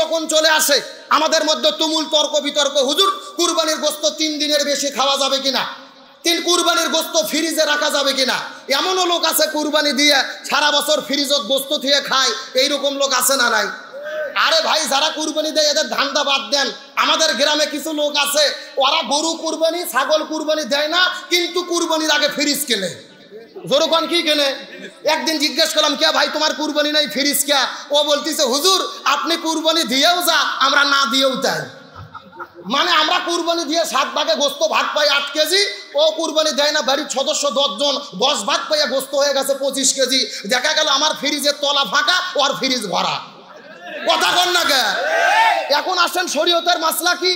যখন চলে আসে আমাদের মধ্যে তুমুল তর্ক বিতর্ক, হুজুর কুরবানির গোস্ত 3 দিনের বেশি খাওয়া যাবে কিনা, কুরবানির গোস্ত ফ্রিজে রাখা যাবে কিনা। এমনও লোক আছে কুরবানি দিয়ে সারা বছর ফ্রিজত গোস্ত দিয়ে খায়, এইরকম লোক আছে না নাই? আরে ভাই, যারা কুরবানি দেয় এদের ধান্দা বাদ দেন। আমাদের গ্রামে কিছু লোক আছে, ওরা গরু কুরবানি ছাগল কুরবানি দেয় না, কিন্তু কুরবানির আগে ফ্রিজ কেনে। জোরকন কি কেনে? একদিন জিজ্ঞেস করলাম, কে ভাই তোমার কুরবানি নাই, ফ্রিজ কে? ও বলতেছে, হুজুর আপনি কুরবানি দিয়েও যা, আমরা না দিয়েও তাই। মানে আমরা কুরবানি দিয়ে 7 ভাগে গোস্ত ভাগ পাই 8 কেজি, ও কুরবানি দেয় না, বাড়ির সদস্য 10 জন 10 ভাগ পাইয়া গোস্ত হয়ে গেছে 25 কেজি। দেখা গেল আমার ফ্রিজের তলা ফাঁকা, ওর ফ্রিজ ভরা। কথা কন না কে? এখন আসেন শরীয়তের মাসলা কি,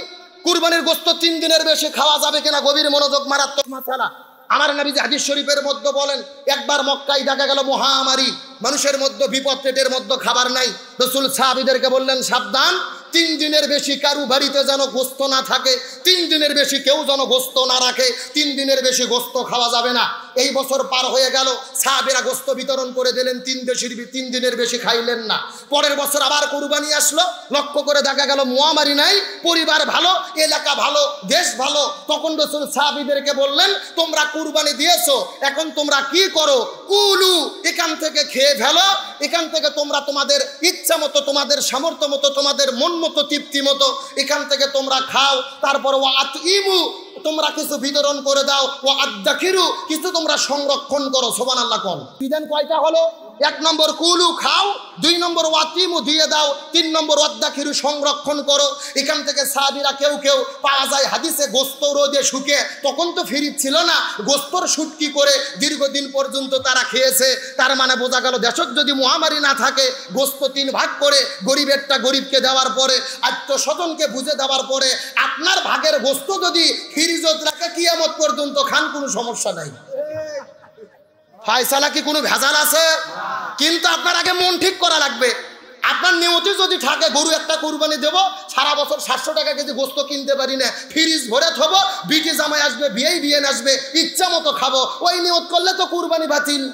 কুরবানির গোস্ত 3 দিনের বেশি খাওয়া যাবে কিনা? গভীর মনোযোগ, মারাত্মক মাসালা। আমার নবী হাদিস শরীফের মধ্যে বলেন, একবার মক্কায় দেখা গেল মহামারী, মানুষের মধ্যে বিপদ, পেটের মধ্যে খাবার নাই। রাসূল সাহাবীদেরকে বললেন, সাবধান, 3 দিনের বেশি কারু বাড়িতে যেন গোস্ত না থাকে, 3 দিনের বেশি কেউ যেন গোস্ত না রাখে, 3 দিনের বেশি গোস্ত খাওয়া যাবে না। এই বছর পার হয়ে গেল, সাহাবীরা গোস্ত বিতরণ করে দিলেন, 3 দিনের বেশি খাইলেন না। পরের বছর আবার কুরবানি আসলো, লক্ষ্য করে দেখা গেল মহামারী নাই, পরিবার ভালো, এলাকা ভালো, দেশ ভালো। তখন রাসূল সাহাবীদেরকে বললেন, তোমরা কুরবানি দিয়েছো, এখন তোমরা কি করো? কুলু, এখান থেকে খেয়ে ফেলো, এখান থেকে তোমরা তোমাদের ইচ্ছা মতো, তোমাদের সামর্থ্য মতো, তোমাদের মন মতো, তৃপ্তি মতো এখান থেকে তোমরা খাও। তারপর ওয়া আতইমু, তোমরা কিছু বিতরণ করে দাও, ওয়া আদাখিরু, কিছু তোমরা সংরক্ষণ করো। সুবহানাল্লাহ কোন বিধান কয়টা হলো? 1 নম্বর কুলু, খাও, 2 নম্বর ওয়াতিমু, দিয়ে দাও, 3 নম্বর ওয়াদাখিরু, সংরক্ষণ করো। এখান থেকে সাহাবীরা কেউ কেউ পাওয়া যায় হাদিসে গোস্ত রোদে শুকে, তখন তো ফ্রিজ ছিল না, গোস্তর শুটকি করে দীর্ঘদিন পর্যন্ত তারা খেয়েছে। তার মানে বোঝা গেল, দেশত যদি মহামারী না থাকে, গোস্ত 3 ভাগ করে গরিবেরটা গরিবকে দেওয়ার পরে, আত্মস্বজনকে বুঝে দেওয়ার পরে, আপনার ভাগের গোস্ত যদি ফ্রিজত রাখে কিয়ামত পর্যন্ত খান, কোনো সমস্যা নাই। ফায়সালা কি কোনো ভেজাল আছে? কিন্তু আপনার আগে মন ঠিক করা লাগবে। আপনার নিয়তি যদি থাকে, গরু একটা কুরবানি দেব, সারা বছর 700 টাকা কেজি গোস্ত কিনতে পারি না, ফ্রিজ ভরে থবো, বিটি জামাই আসবে, বিয়ে আসবে, ইচ্ছা মতো খাবো, ওই নিয়ত করলে তো কুরবানি বাতিল।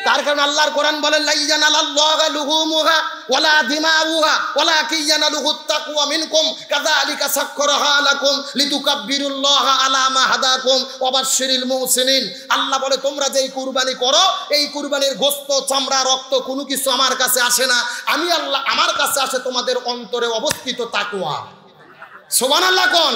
তার কারণ আল্লাহর কোরআন বলেন, লা ইয়ানালাল্লাহু লুহুমুহা ওয়ালা দিমাউহা ওয়ালাকিন ইয়ানালুহুত তাকওয়া মিনকুম কাযালিকা সাখখারাহা লাকুম লিতুকাব্বিরুল্লাহা আলা মা হাদাকুম ওয়া বাশশিরিল মুহসিনিন। আল্লাহ বলে, তোমরা যেই কুরবানি করো, এই কুরবানির গোশত, চামড়া, রক্ত কোনো কিছু আমার কাছে আসে না। আমি আল্লাহ, আমার কাছে আসে তোমাদের অন্তরে অবস্থিত তাকওয়া। সুবহানাল্লাহ কোন